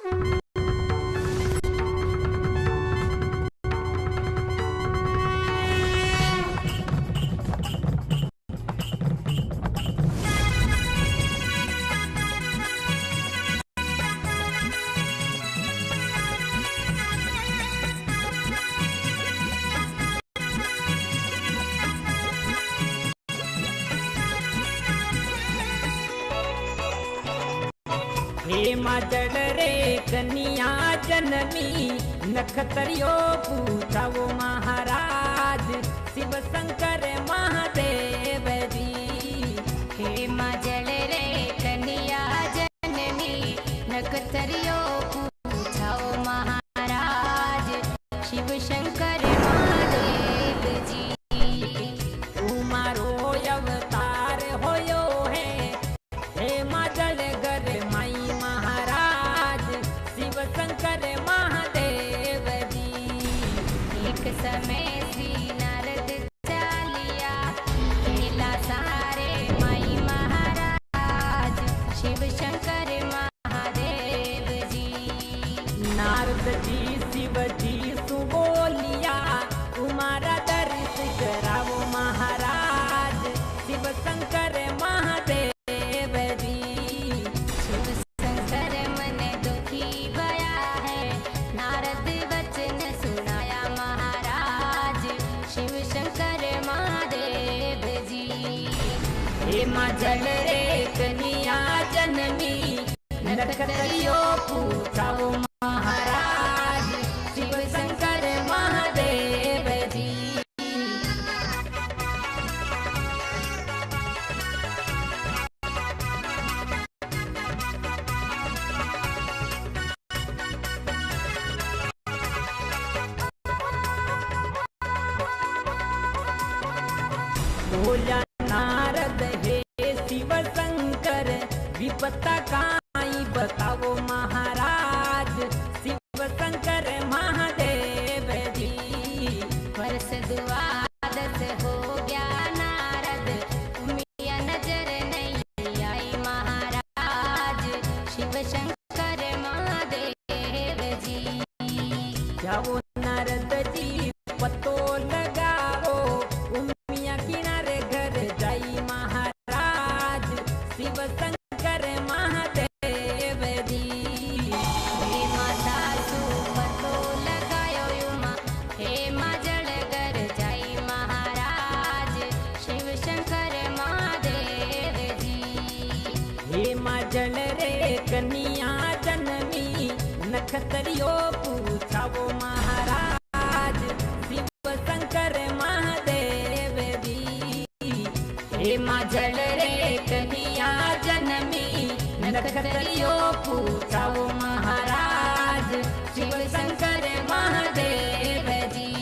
हे माजड़ रे कन्या जननी नखतरियो पूछाओ महाराज शिव शंकर महादेव जी। हे माजड़ रे कन्या जननी नखतरियो पूछाओ महाराज शिव शंकर महादेव जी। तुम्हारो अवतार होयो है हे माजड़ घर माई महाराज शिव शंकर महादेव जी। एक समय श्री नारद चालिया खेला सारे माई महाराज शिव शंकर महादेव जी। नारद जी शिव जी सुबोलिया तुम्हारा दर्श कराओ महाराज शिव शंकर महादेव जी। शिव शंकर मन दुखी भया है नारद वचन सुनाया महाराज शिव शंकर महादेव जी। हे माजड़ रे कन्या जननी नखतरियो पूछाओ महाराज शिव शंकर महादेव जी। बोला नारद हे शिव शंकर विपत्ता काई बताओ महाराज शिव शंकर महादेव जी। वर्ष द्वादश हो गया नारद उमिया नजर नहीं आई महाराज शिव शंकर महादेव जी। जाओ नारद जी पतो लगाओ उमिया किनारे घर जाई महाराज शिव शंकर महादेव जी। हे माता तू पतो लगायो उमा हे माजड़ घर जाई महाराज शिव शंकर महादेव जी। हे माजड़ रे कन्या जननी नखतरियो पूछाओ महाराज शिव शंकर महादेव जी। हे माजड़ रे कन्या जननी नखतरियो पूछाओ महाराज शिव शंकर महादेव जी।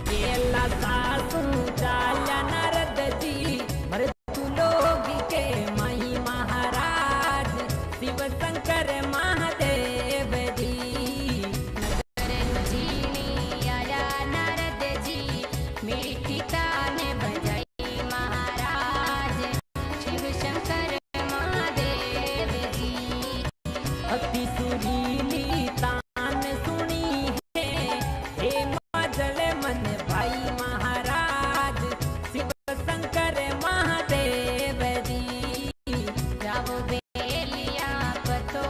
केला सासू चाल्या नारद जी मृत्यु लोग के माई महाराज शिव शंकर महादेव जी। नगर जीनी आया नारद जी मीठी ताने बजाई महाराज शिव शंकर महादेव जी। अति सुरीली तान सुनी है हे माजड़ मन भाई महाराज शिव शंकर महादेव जी। जाओ बेलिया पतो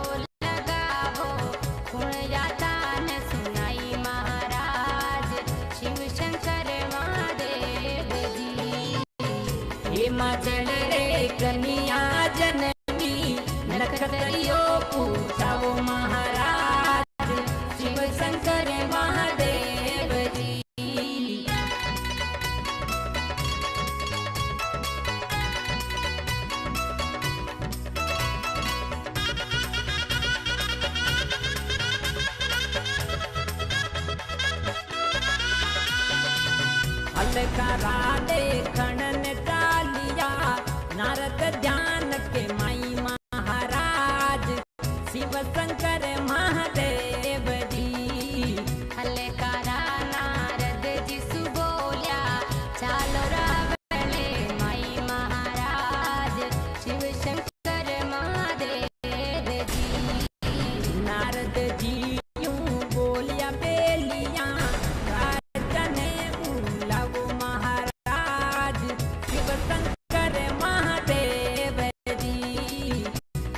लगावो गुण यातान सुनाई महाराज शिव शंकर महादेव जी। हे माजड़ रे कन्या जननी नखतरियो पूछाओ महाराज शिव शंकर महादेव जी। अलकारा देखण ने चालिया नारद ध्यान के माई महाराज शिव शंकर महादेव जी। हलकारा नारद जिसु बोल्या चालो रावले माई महाराज शिव शंकर महादेव जी। नारद जी यूं बोलिया बेलिया राजन बुलाओ महाराज शिव शंकर महादेव जी।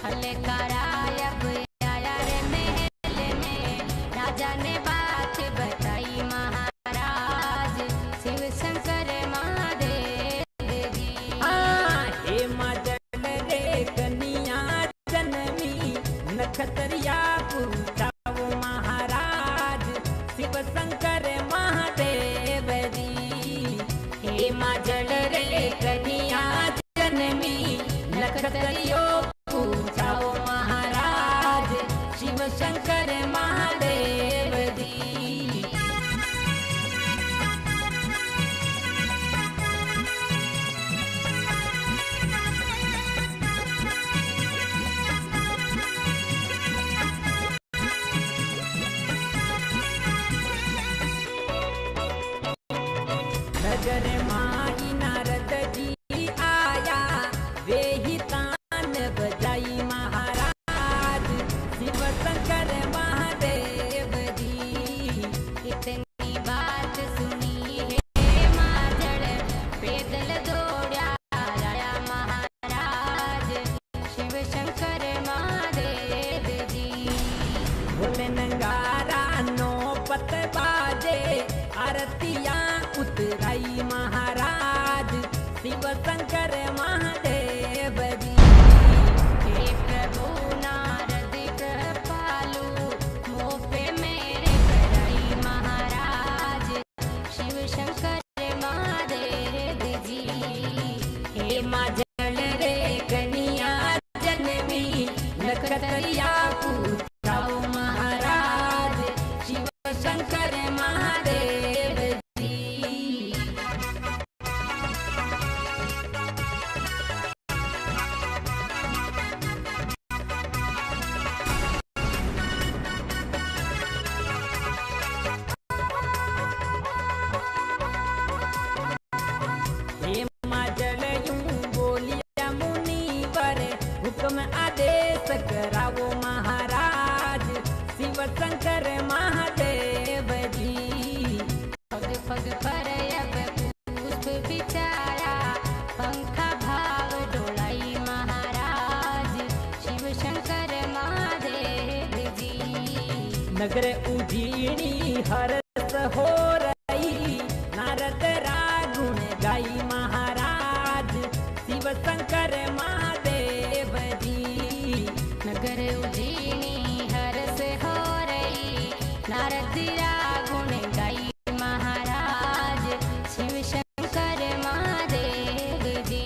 हलकारा अब आया रे महल में राजा ने बात बताई महाराज शिव शंकर महादेव जी। हे मजल रे कनिया जनमी नखतरिया पूछाओ महाराज शिव शंकर महादेव जी। हे मजल रे कनिया जनमी नखतरियो पूछाओ महाराज शिव शंकर महादेव जी। नगर माई नारद जी आया वे ही तान बजाई महाराज शिव शंकर महादेव जी। इतनी बात सुनी है माजड़ पैदल दौड़ा आया महाराज शिव शंकर महादेव जी। बोले नंगारा नो पत बाजे आरतियां उतराई महाराज शिव शंकर महादेव जी। हे प्रभु नारद कृपालु मोह पे मेरे कराई महाराज शिव शंकर महादेव जी। हे मजल रे कनिया जनमी नखतरिया पूछाओ महाराज शिव शंकर महादेव जी। हे मजल यूं बोलिया मुनिवर हुक्म आदेश कराओ महाराज शिव शंकर महादेव जी। पग पग पर अब पुष्प बिछाया पंखा भाव डोलाई महाराज शिव शंकर महादेव जी। नगर उजीणी हरस हो रही नारद रागुण गाई महाराज शिव शंकर महादेव जी। नगर उजीनी हरस हो रही नारद रागुण गाई महाराज शिव शंकर महादेव जी।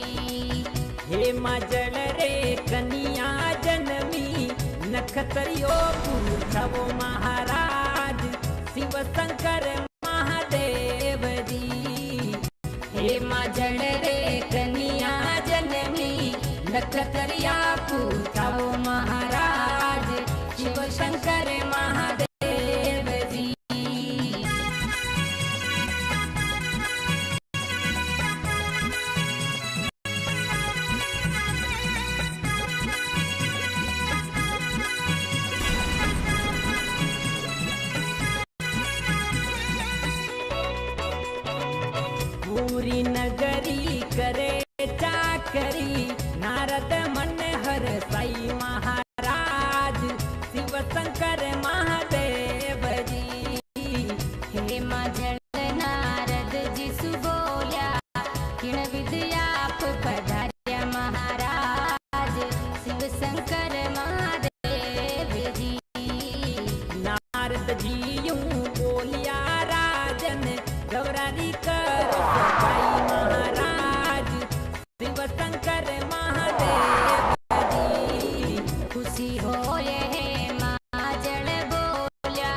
हे मजल रे कनिया जनमी नखतरियो पूछाओ महाराज शिव शंकर महादेव जी। हे मजल रे कनिया जनमी नखतरिया पूछाओ महाराज शिव शंकर महादेव जी। पूरी नगरी करे चाकरी नारद मन हर साई महाराज शिव शंकर महादेव जी। हे मजल नारद जिसु बोल्या किण विद्याप पधार्या महाराज शिव शंकर महादेव जी। नारद जी यूं बोलिया राजन गौरारी कर सगाई महाराज शिव शंकर महादेव जी। खुशी हो ये माजड़ बोल्या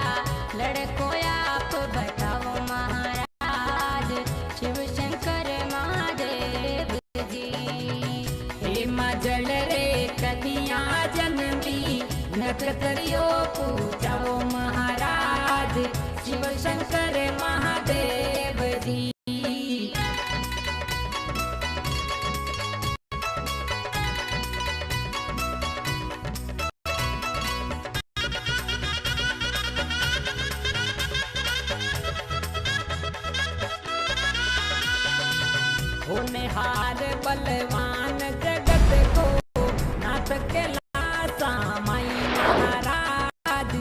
लड़को आप बताओ महाराज शिव शंकर महादेव जी। हे मजल रे कनिया नक्षत्रियो पूजाओ महाराज शिव शंकर महादेव जी। होनहार बलवान जगत को नाथ के लासा माई महाराज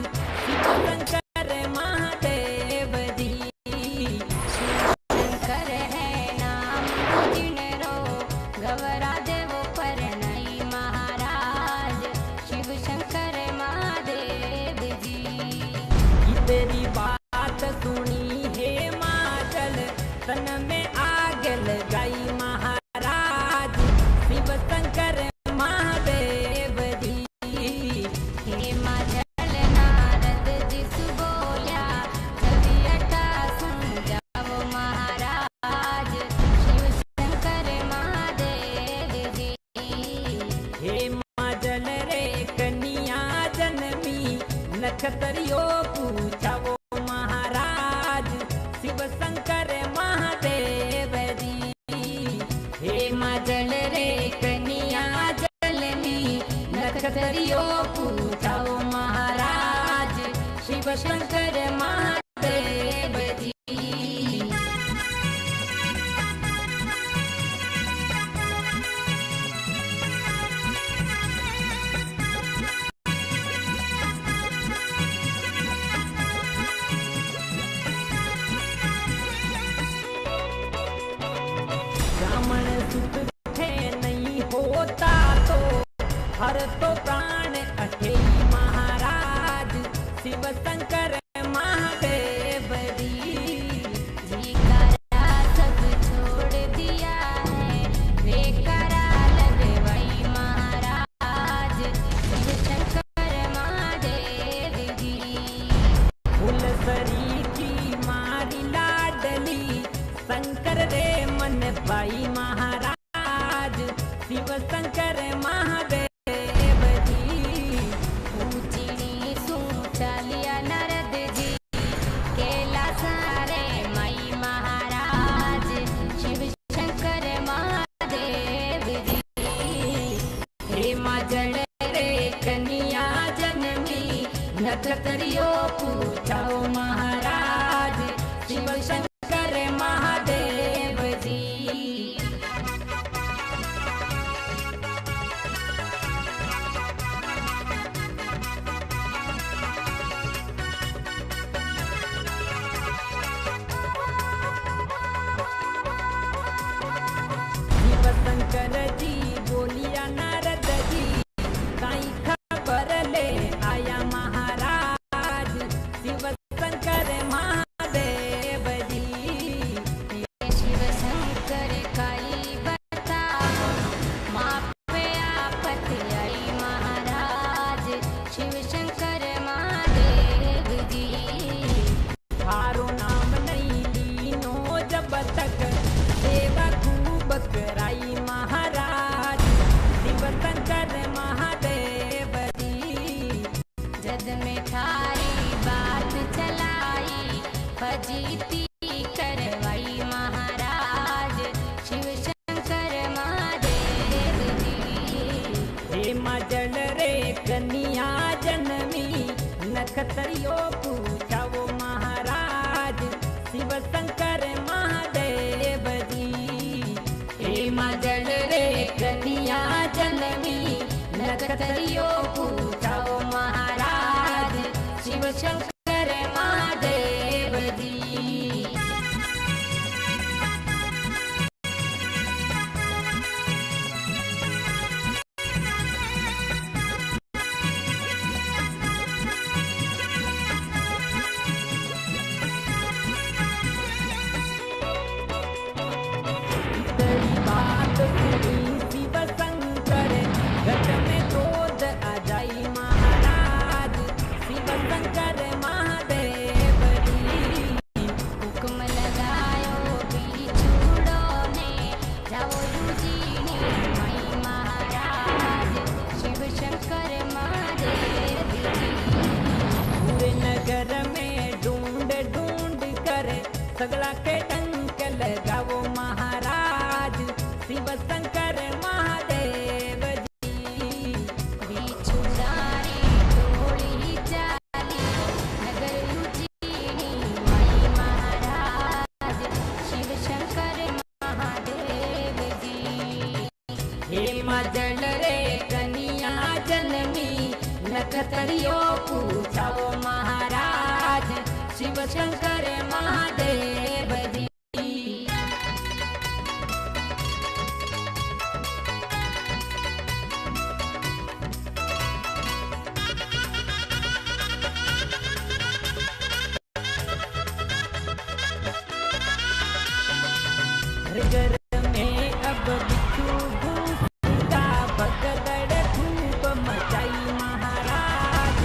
शिव शंकर महादेव जी। शंकर है नाम जिनरो गवरा देव पर नहीं महाराज शिव शंकर महादेव जी। तेरी बात सुनी है माचल तन में आग लगाई महाराज शिव शंकर महादेव जी। हे माचल नारद जी बोल्या जल्दी अटा सुन जाओ महाराज शिव शंकर महादेव जी। हे माचल रे कन्या जन्मी नक्षत्रियो पूछाओ महाराज शिव शंकर महादेव जी। हे माजल रे कन्या जलनी नक्षत्रियो पूछाओ महाराज शिव शंकर महादेव जी। ब्राह्मण सुख है नहीं होता तो हर तो प्राण अठे महाराज शिव शंकर महादेव जी। जी करा सब छोड़ दिया है वे करा लगे वही महाराज शिव शंकर महादेव जी। फुलसरी की मारी लाडली शंकर रे मन भाई महाराज शिव शंकर महादेव जी। ऊंचीनी सूचालिया नारद जी केला सारे मई महाराज शिव शंकर महादेव जी। हे माजल रे कन्या जन्मी नक्षत्रियो पूछाओ महाराज शिव शंकर महादेव जी। शिव शंकर जी बोलिया नारद जी काई खबर ले आया महाराज शिव शंकर महादेव जी। शिव शंकर काई बताओ माँ पे आपत आई महाराज शिव शंकर महादेव जी। थारो नाम नहीं लीनो जब तक सेवा खूब कराई महाराज शिव शंकर महादेव जी। जद में थारी बात चलाई फजीती करवाई महाराज शिव शंकर महादेव जी। हे माजल रे कन्या जन्मी नक्षत्रियो पूछाओ महाराज शिव शंकर महादेव जी। हे माजल रे कन्या जन्मी नक्षत्रियो पूछाओ महाराज शिव शंकर महादेव जी। तेरी बात सुनी शिव शंकर घट में क्रोध सगला के डंक लगावो महाराज शिव शंकर महादेव जी। बिछुड़ारी डोली चाली नगर उज्जैनी माई महाराज शिव शंकर महादेव जी। हे मजल रे कनिया जननी नखतरियो पूछाओ महाराज शिव शंकर महादेव जी। घर में अब बिच्छू घुसता भगदड़ धूप मचाई महाराज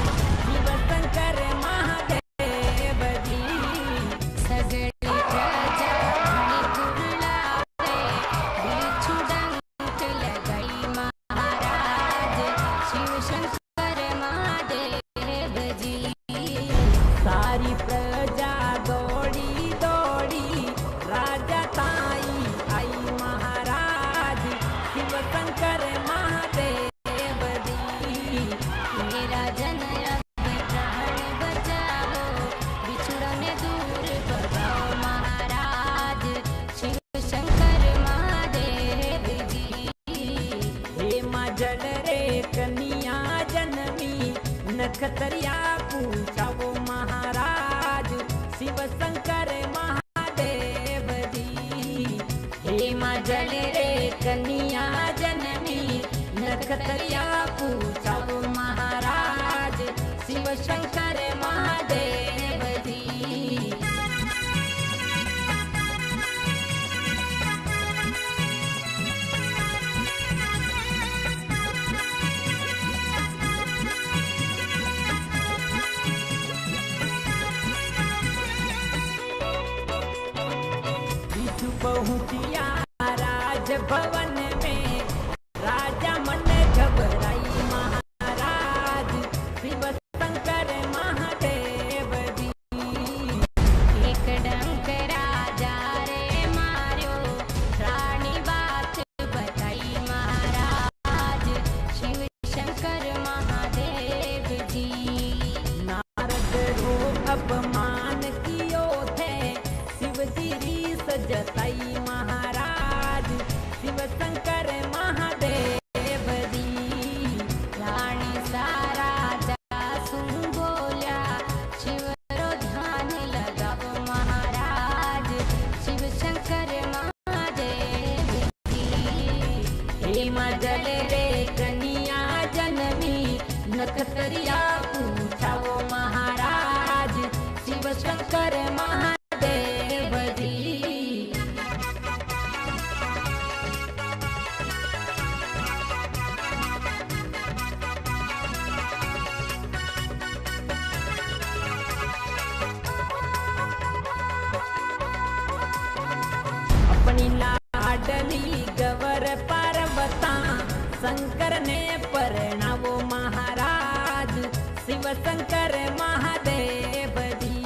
शिव शंकर महादेव जी। सगली प्रजा कुरलावे बिच्छू डंक लगाई महाराज शिव शंकर महादेव जी। सारी प्रजा दौड़ी दौड़ी राजा ताई आई महाराज शिव शंकर महादेव जी। मेरा जन अब प्राण बचाओ बिछुड़ा में दूर भगाओ महाराज शिव शंकर महादेव जी। हे मजल रे कनिया जनमी नखतरिया पूछाओ महाराज शिव शंकर महादेव जी। हे मजल रे कनिया जनमी नखतरिया पूछाओ महाराज शिव शंकर महादेव जी। बिच्छू पहुँचिया राजभवन में राजा मन घबराई महाराज शिव शंकर महादेव जी। एक डंक राजा रे मार्यो रानी बात बताई महाराज शिव शंकर महादेव जी। नारद रो अपमान कियो थे शिव जी रीस जताई महाराज शिव शंकर महादेव जी। रानी सारा सुन बोल्या शिव रो ध्यान लगाओ महाराज शिव शंकर महादेव जी। हे मजल रे कनिया जनमी नखतरिया पूछाओ महाराज शिव शंकर महादेव जी। अपनी लाडली गवर पार्वता शंकर ने परणावो महाराज शिव शंकर महादेव जी।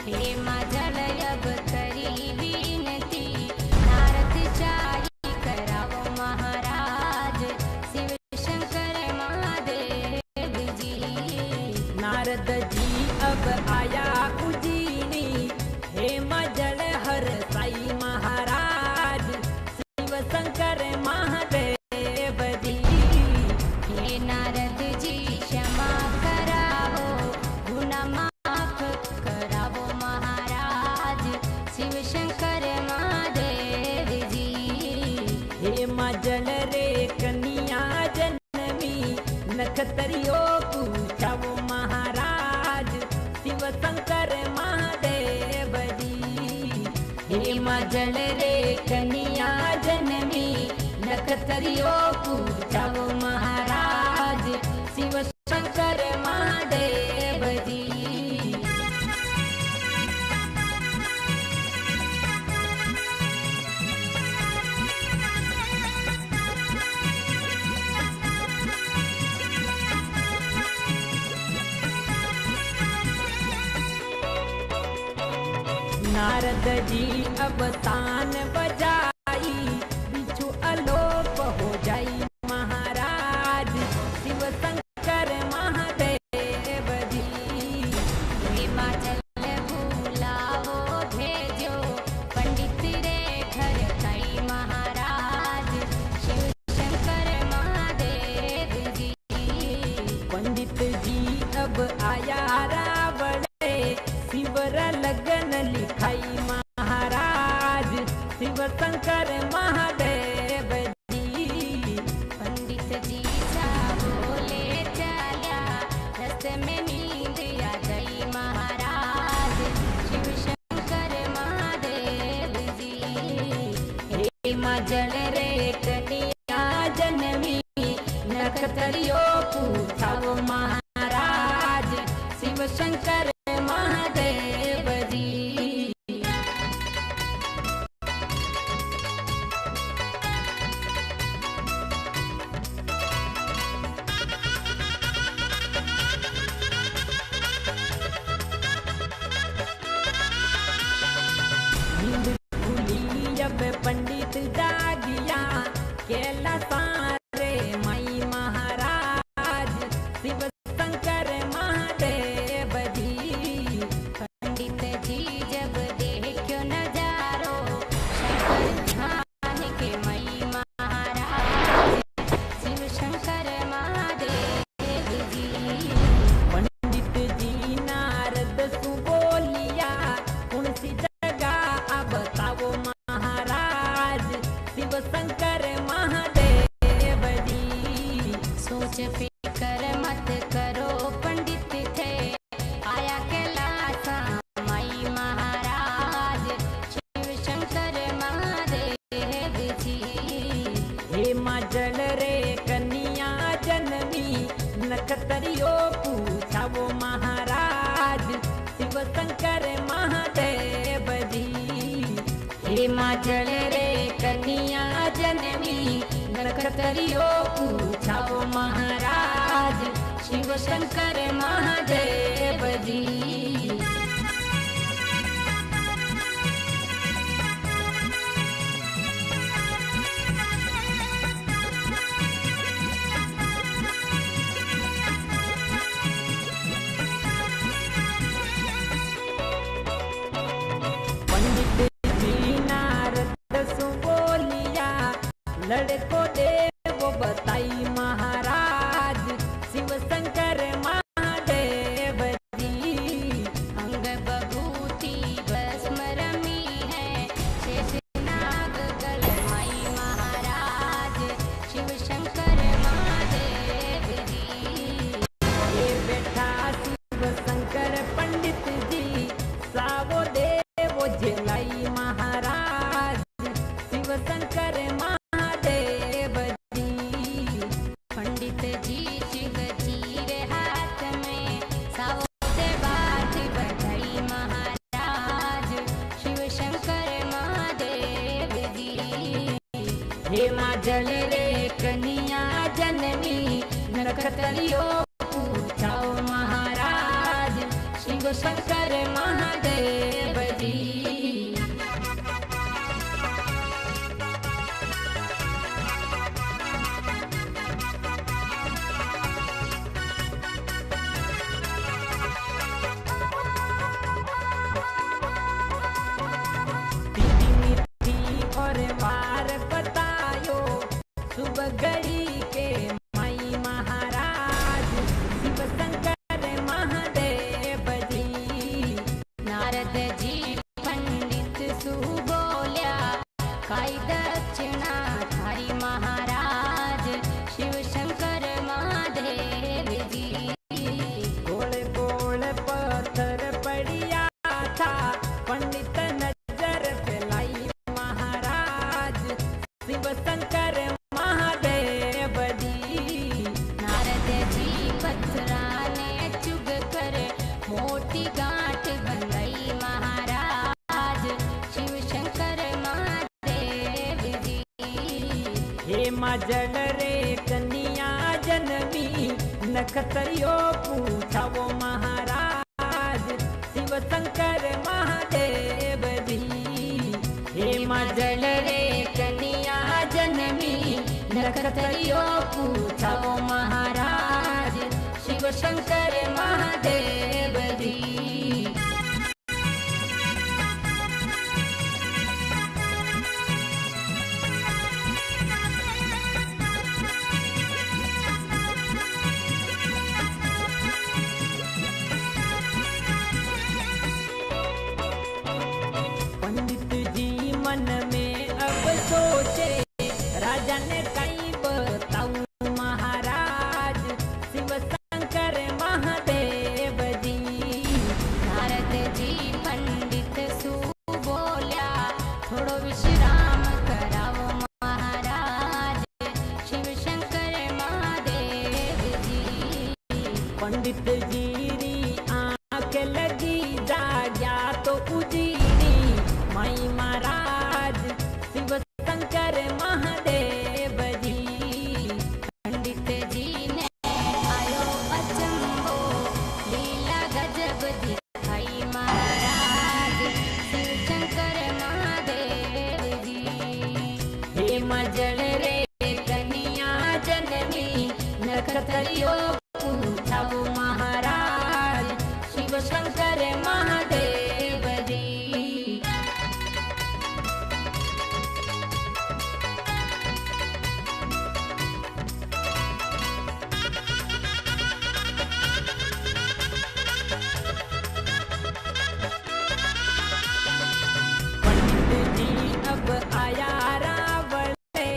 हे मजल अब करी विनती नारद चाई करावो महाराज शिव शंकर महादेव जी। नारद जी अब आया उज्जैनी हे मजल हर साई महाराज शिव शंकर महादेव जी। हे नारद जी क्षमा करावो गुना माफ करावो महाराज शिव शंकर महादेव जी। हे मजल रे कनिया जनमी नखतरियो पूछाओ महाराज शिव शंकर महादेव जी। हे मजल रे कनिया जनमी नखतरियो पूछाओ महाराज शिव शंकर महादेव जी। नारद जी अब तान बजाई, बिच्छू अलोप हो जाई महाराज शिव शंकर महादेव जी। हिमाचल बुलाओ भेजो पंडित रे घर कई महाराज शिव शंकर महादेव जी। पंडित जी अब आया रावणे, शिवर लगन लिखाई महाराज शिव शंकर महादेव जी। पंडित जी सा बोले चला, रस्ते में नींद आ गई महाराज शिव शंकर महादेव जी। हे मजल रे कन्या जनमी, नखतरियो पूछाओ महाराज शिव शंकर महादेव जी। नींद खुली अब पंडित जागिया, केला सारे माई महाराज शिव शंकर महादेव जी। पंडित जी जब देखो नजारो, शंकर ध्यान के मई महाराज शिव शंकर महादेव जी। पंडित जी नारद सु बोलिया, कौन सी जगह अब बताओ महाराज शिव शंकर महादेव जी। सोच फिकर मत करो पंडित थे, आया कैलासा मई महाराज शिव शंकर महादेव जी। हे मजल रे कन्या जनमी, नखतरियो पूछाओ महाराज शिव शंकर महादेव जी। हे मजल रे कन्या जनमी, नखतरियो पूछाओ महाराज शिव शंकर महादेव जी। पंडित जी नारद सु बोलिया, लड़को दे वो बताई महाराज शिव शंकर महादेव जी। अंग बभूति भस्म रमी है, शेष नाग गल मई महाराज शिव शंकर महादेव जी। ये बेटा शिव शंकर पंडित जी, सावो देवो झेलाई महाराज शिव शंकर महादेव जी। पंडित जी शिव चीर हाथ में, सावोदे बात बधाई महाराज शिव शंकर महादेव जी। हे मजल रे कन्या जनमी, नखतरियो पूछाओ महाराज शिव शंकर महादेव जी। तीती मीठी और वार बतायो, सुबह घड़ी के माई महाराज शिव शंकर महादेव जी। नारद जी पंडित सु बोल्या, काई दक्षिणा थारी महाराज शिव शंकर महादेव जी। गोल गोल पत्थर पड़िया था, पंडित नजर फैलाई महाराज शिव शंकर महादेव जी। नारद जी पत्थराने चुग कर मोटी गांठ बन गई महाराज शिव शंकर महादेव जी। हे मजल रे कन्या जनमी, नखतरियो पूछाओ महाराज शिव शंकर महादेव करियो पूछाओ महाराज शिव शंकर महादेव जी। पंडित जी मन में अब सोचे राजा ने कहीं बताऊं महाराज शिव शंकर महादेव जी। नारद जी पंडित सु बोल्या थोड़ो विश्राम कराओ महाराज शिव शंकर महादेव जी। पंडित जी री आंख लगी जाग्या तो उजीड़ी माई महाराज शिव शंकर महादेव जी। पंडित जी ने आयो अचंभो लीला गजब दिखाई महाराज शिव शंकर महादेव जी। हे मजल रे कन्या जननी नखतरियो पूछाओ महाराज शिव शंकर महादेव जी। पंडित जी अब आया रावण से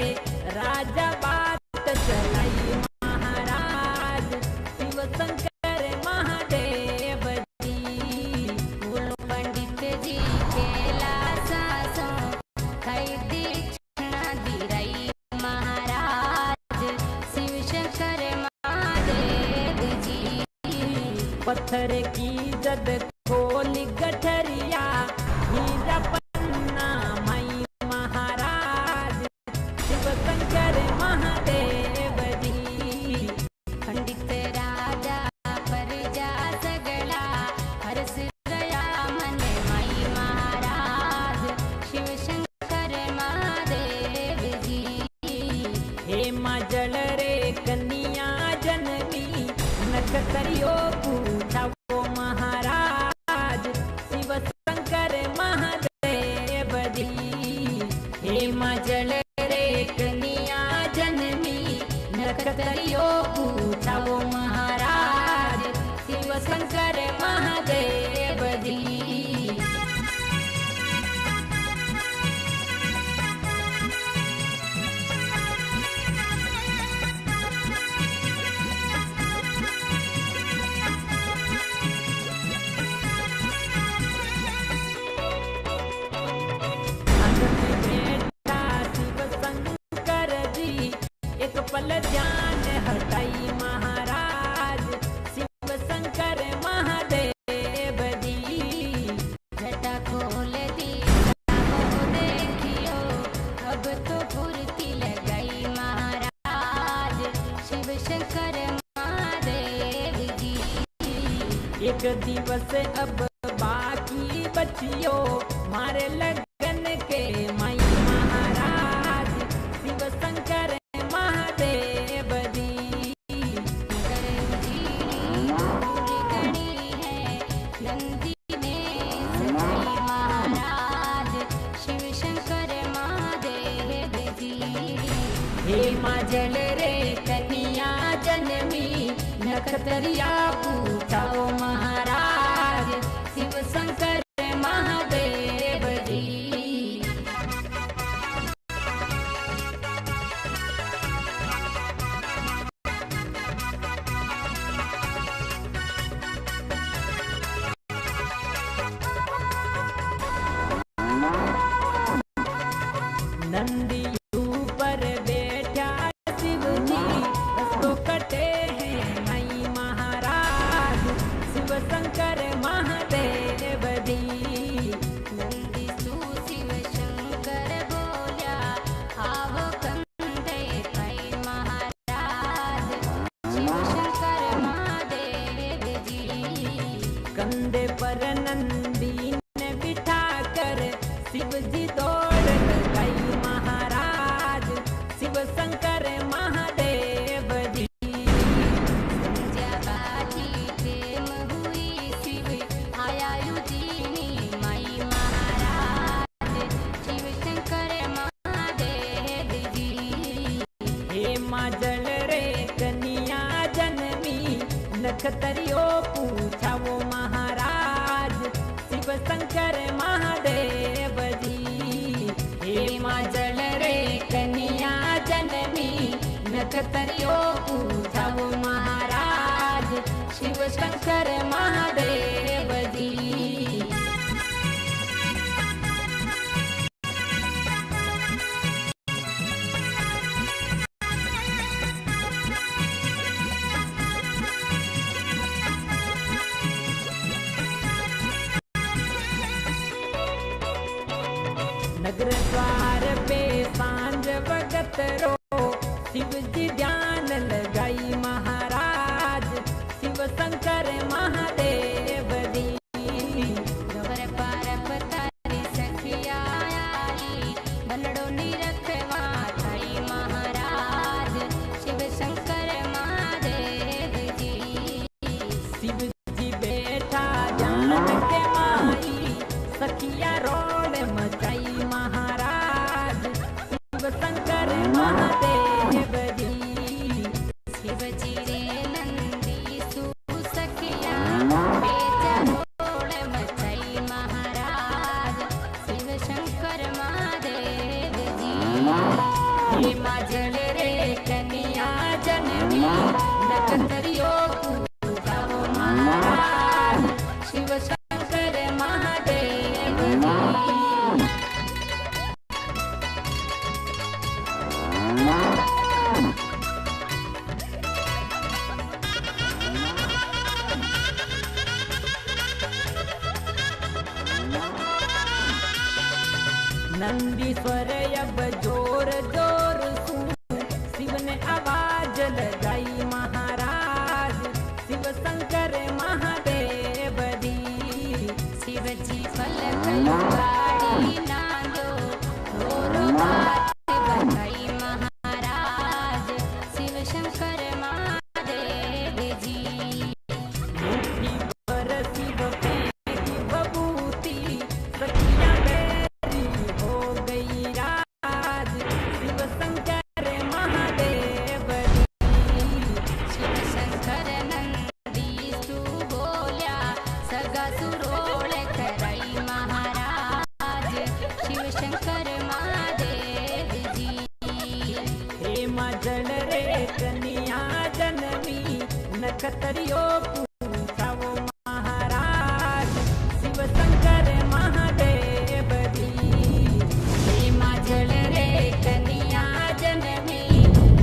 राजा बात चलाई महाराज शिव शंकर महादेव जी। बोलो पंडित जी केला सासो कई दीक्षिणा दी रही महाराज शिव शंकर महादेव जी। पत्थर की जद खोली गठरिया हीरा पन्ना माई महाराज शिव शंकर महादेव जी। पंडित राजा परजा सगळा हरस गया मन माई महाराज शिव शंकर महादेव जी। हे मजल रे कन्या जननी नखतरियो पूछाओ महाराज शिव शंकर महादेव जी। हे मजल रे कन्या जननी नखतरियो पूछाओ महाराज शिव शंकर महादेव जी। बेटा शिव शंकर जी एक पल ध्यान हटाई महाराज शिव शंकर महादेव जी। घटा खोल दी वो देखियो अब तो फुर्ती लगाई महाराज शिव शंकर महादेव जी। एक दिवस अब बाकी बचियो मारे लगन के माई महाराज शिव शंकर महादेव जी। मगर जी पूरी गड़ी है नंदी ने सजाई महाराज शिव शंकर महादेव जी। हे मजल रे कन्या जननी नखतरिया पूछाओ महाराज शिव शंकर महादेव जी। नंदी ऊपर बैठा शिव जी रस्तों कटे हैं माई महाराज शिव शंकर महादेव जी। नंदी सु शिव शंकर बोल्या आवो कंधे पाई महाराज शिव शंकर महादेव जी। कंधे पर नंदी ने बिठा कर शिव जी दौड़ गई महाराज शिव शंकर महादेव नखतरियो पूछा वो महाराज शिव शंकर महादेव जी। हे माँ जल रे कन्या जननी नखतरियो पूछा वो महाराज शिव शंकर महादेव जी। नगर द्वार पे सांझ भगत रो शिव जी ध्यान लगाई महाराज शिव शंकर महादेव जी। गवर पार पतारी सखिया आई बनड़ो निरखवा थाई महाराज शिव शंकर महादेव जी। शिव जी बैठा ध्यान के माई सखिया रोड मचाई महाराज शिव शंकर महादेव जी। शिव जी रे नंदी सुसखिया बेच रोड मचाई महाराज शिव शंकर महादेव जी। हे माँ जल रे कन्या जननी नखतरियो पूछा वो महाराज शिव शंकर महादेव जी। नंदीश्वर अब जोर जोर सुन शिव ने आवाज लगाई महाराज शिव शंकर महादेव जी। शिव जी पलक गाड़ी नादो रो बात बताई महाराज शिव शंकर महादेव जी। मुट्ठी पर शिव फेंकी बबूती सखिया मेरी हो गई राज शिव शंकर महादेव जी। शिव शंकर नंदी सु बोल्या सगा सुरोळ कराई महाराज शिव शंकर महादेव जी। हे माँ जल रे कन्या जननी नखतरियो पूछा वो महाराज शिव शंकर महादेव जी। हे माँ जल रे कन्या जननी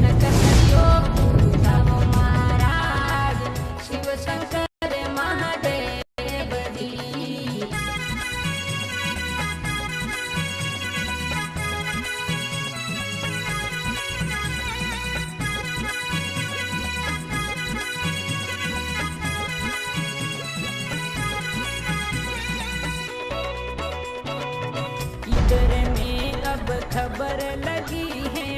नखतरियो पूछा वो महाराज शिव शंकर महादेव जी। इधर में अब खबर लगी है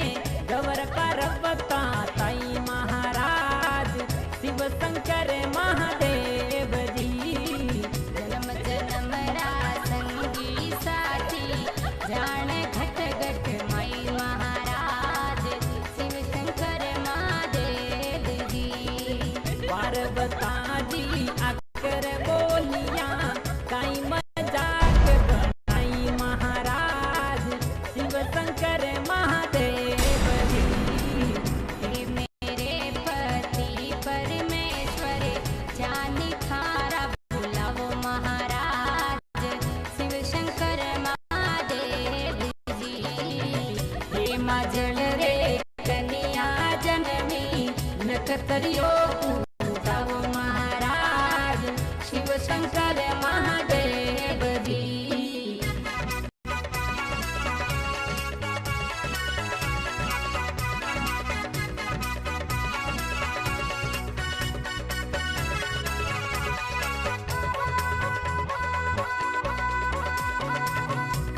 गवर पर्वता ताई महाराज शिव शंकर महादेव जी। जन्म जन्म रा संगी साथी जान घट घट माई महाराज शिव शंकर महादेव जी। पार्वता जी आकर बोलिया काई मजाक बनाई महाराज शिव शंकर महादेव जी। हे मेरे पति परमेश्वर जानी खारा बुलावो महाराज शिव शंकर महादेव जी। हे माँ जल रे कन्या जननी नखतरियो पूछा वो महाराज शिव शंकर महादेव जी।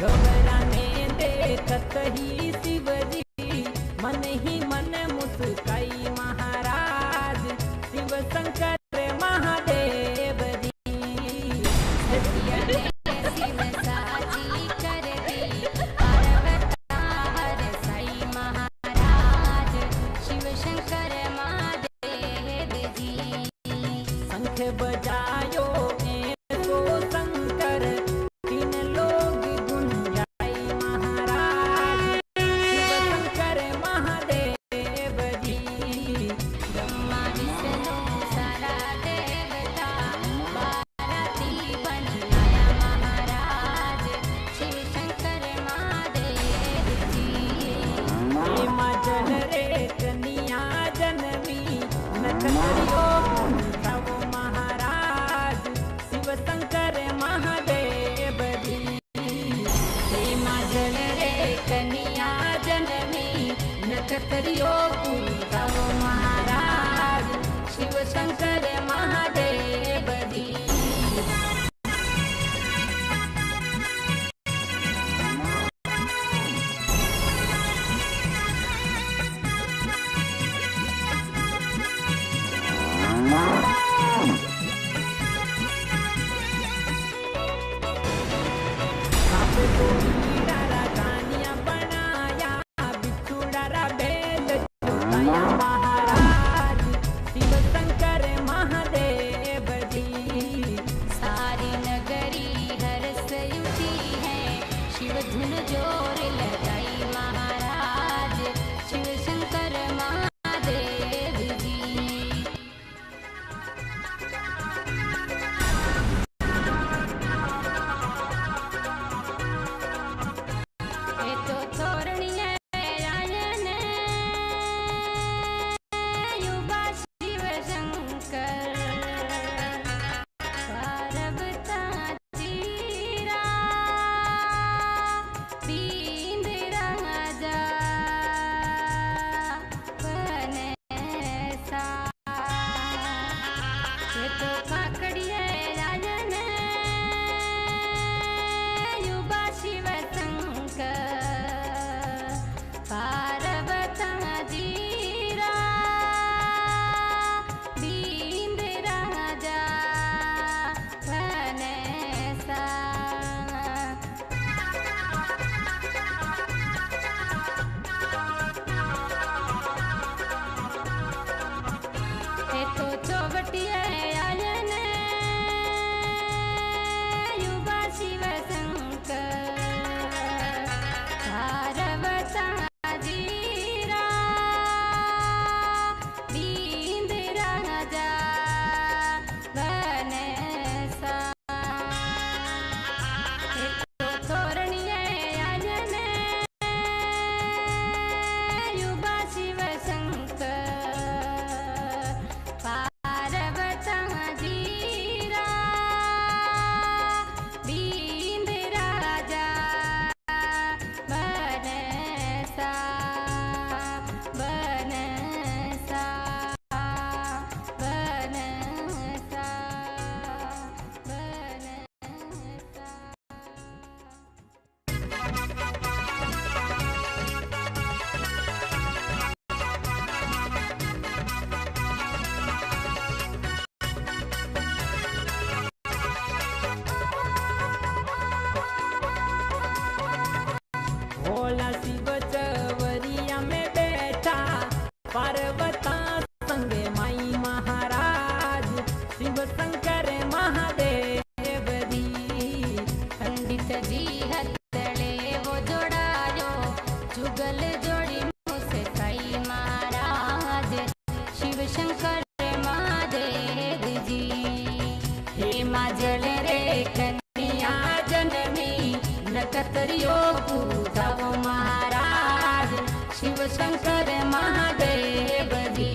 घबराने देखत ही शिव जी मन ही मन मुस्काई महाराज शिव शंकर महादेव जी। सतिया ने शिव साची कर दी पार्वता हर साई महाराज शिव शंकर महादेव जी। बजायो ऐसो शंकर, तीन लोग गुंजाई महाराज शिव शंकर महादेव जी। ब्रह्मा विष्णु सारा देवता बाराती बन आया महाराज शिव शंकर महादेव जी। हे माँ जल रे कन्या जनवी नटरियो तव महाराज शिव शंकर महादेव जी। हे माँ जल रे कन्या जननी नक्षत्रियो तव महाराज शिव शंकर महादेव जी। आपको हीरा कानिया बनाया, बिछुड़ा भेद जुटाया महाराज शिव शंकर महादेव जी। सारी नगरी हर्ष उठी है शिव धुन जोर लगाई महाराज शिव शंकर महादेव जी। ये तो तोरणी है राजन युवा शिव शंकर पार्वता जीरा पींद राजा बनसा। ये तो काकड़ी है राजन युवा शिव शंकर पार्वता जीरा दीन राजा बनसा। ये तो चौबटी है आयन युवा शिव शंकर पार्वता जीरा दीन राजा बनसा। ये तो तोरणी है आयन युवा शिव शंकर पार्वता जीरा दीन राजा बनसा बनसा बनसा बनसा। भोला शिव चवरिया में बैठा, पार्वता संगे माई महाराज शिव शंकर महादेव जी। पंडित जी हथले वो जोड़ायो जुगल जोड़ी मुझसे साई महाराज शिव शंकर महादेव जी। हे माँ जल रे कन्या जननी नक्षत्रियो तव महाराज शिव शंकर महादेव जी।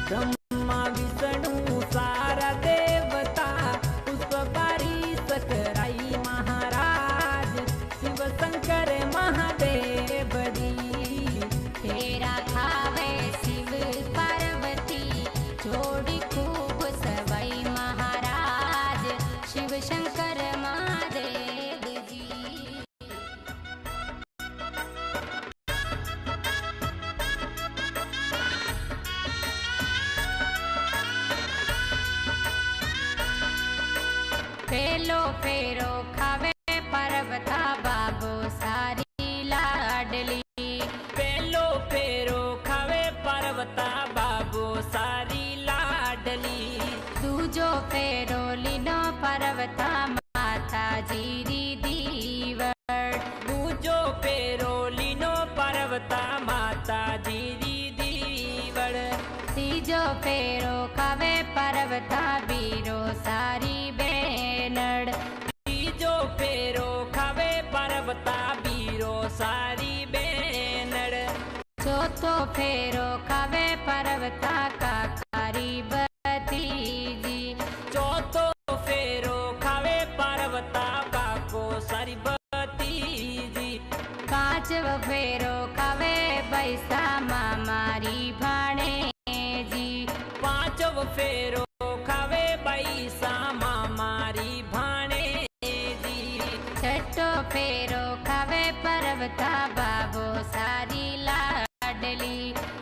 ब्रह्मा विष्णु सारा देवता पुष्प बारिश कराई महाराज शिव शंकर महादेव जी। तेरा खावे शिव पार्वती जोड़ी खूब सवाई महाराज शिव शंकर महादेव जी। फेलो फेरो खावे पर्वता बाबो सारी लाडली। पेलो फेरो खावे पर्वता बाबो सारी लाडली। दूजो फेरो लीनो पर्वता माता जीरी दीवड़। दूजो फेरो लीनो पर्वता माता जीरी दीवड़। तीजो फेरो खावे पर्वता बीरो सारी बेनड़। तीजो फेरो खावे पर्वता बीरो सारी बेनड़। चौथो फेरो खावे पर्वता काकारी भतीजी। चौथो फेरो खावे पर्वता काको सारी भतीजी। पांचवो फेरो खावे बैसा मामारी भाणेजी। पांचवो फेरो खावे बैसा मामारी भाणेजी। छठो फेरो खावे पर्वता बाबो सारी लाडली।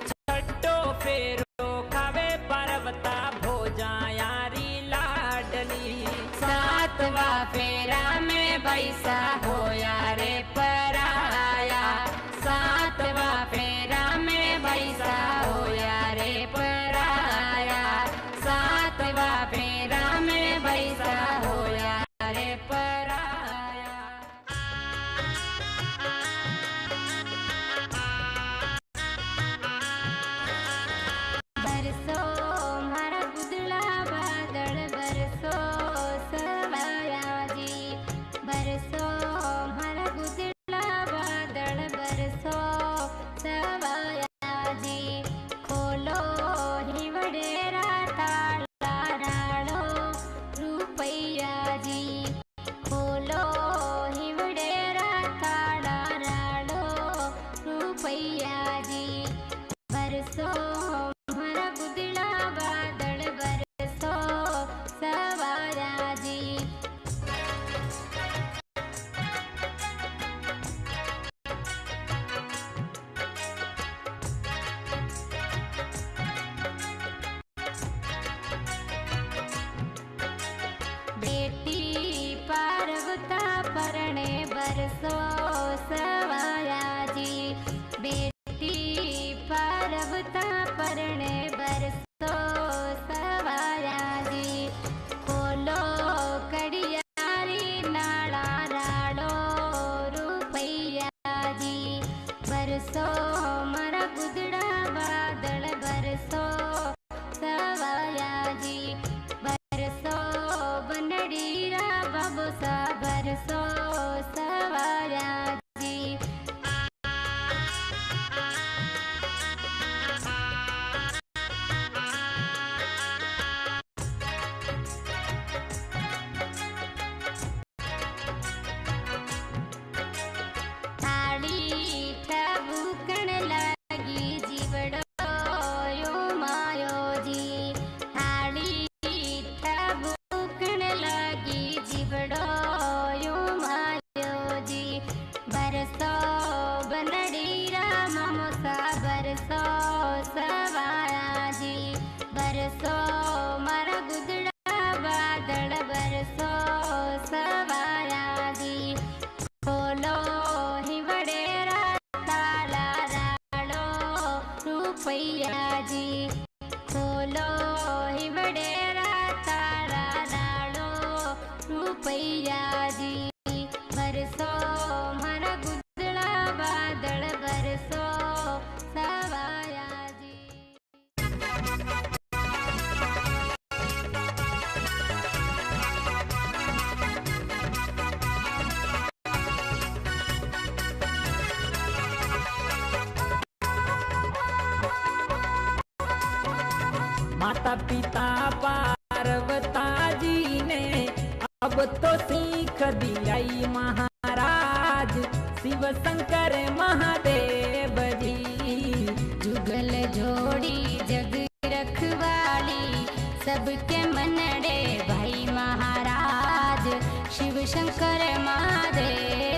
छठो फेरो खावे पर्वता भोजा यारी लाडली। सातवा फेरा में बैसा होया रे पराया। सातवा फेरा में बैसा होया रे पराया। सातवा फेरा में बैसा होया रे पराया। बरसो मारा गुदड़ा बादल बरसो सवाया जी। बरसो मारा गुदड़ा बादल बरसो सवाया जी। खोलो हिवड़ेरा ताला राड़ो रुपैया जी। खोलो हिवड़ेरा ताला राड़ो रुपैया जी। बरसो मारा गुदड़ा बादल बरसो सवाया जी। बेटी पार्वता परणे बरसो सवाया जी। बेटी पार्वता परणे बरसो सवाया जी। खोलो कड़ियारी नाड़ा राड़ो रुपैया जी। बरसो मारा गुदड़ा बादल बरसो सवाया जी। बरसो बनड़ीरा बबूसा बरसो सवाया जी। थाली ठबुकण लगी जीवड़ो यो मायो जी। थाली ठबुकण लगी जीवड़ो यो मायो जी। बरसो बनड़ीरा ममोसा बरसो सवाया जी। बरसो मारा गुदड़ा बादल बरसो सवाया जी। खोलो हिवड़ेरा ताला राड़ो रुपैया जी। खोलो हिवड़ेरा ताला राड़ो रुपैया जी। बरसो मारा गुदड़ा बादल बरसो सवाया जी। माता पिता पार्वता जी ने अब तो सीख दिया महाराज शिव शंकर महादेव जी। जुगल जोड़ी जग रखवाली सबके मनड़े भाई महाराज शिव शंकर महादेव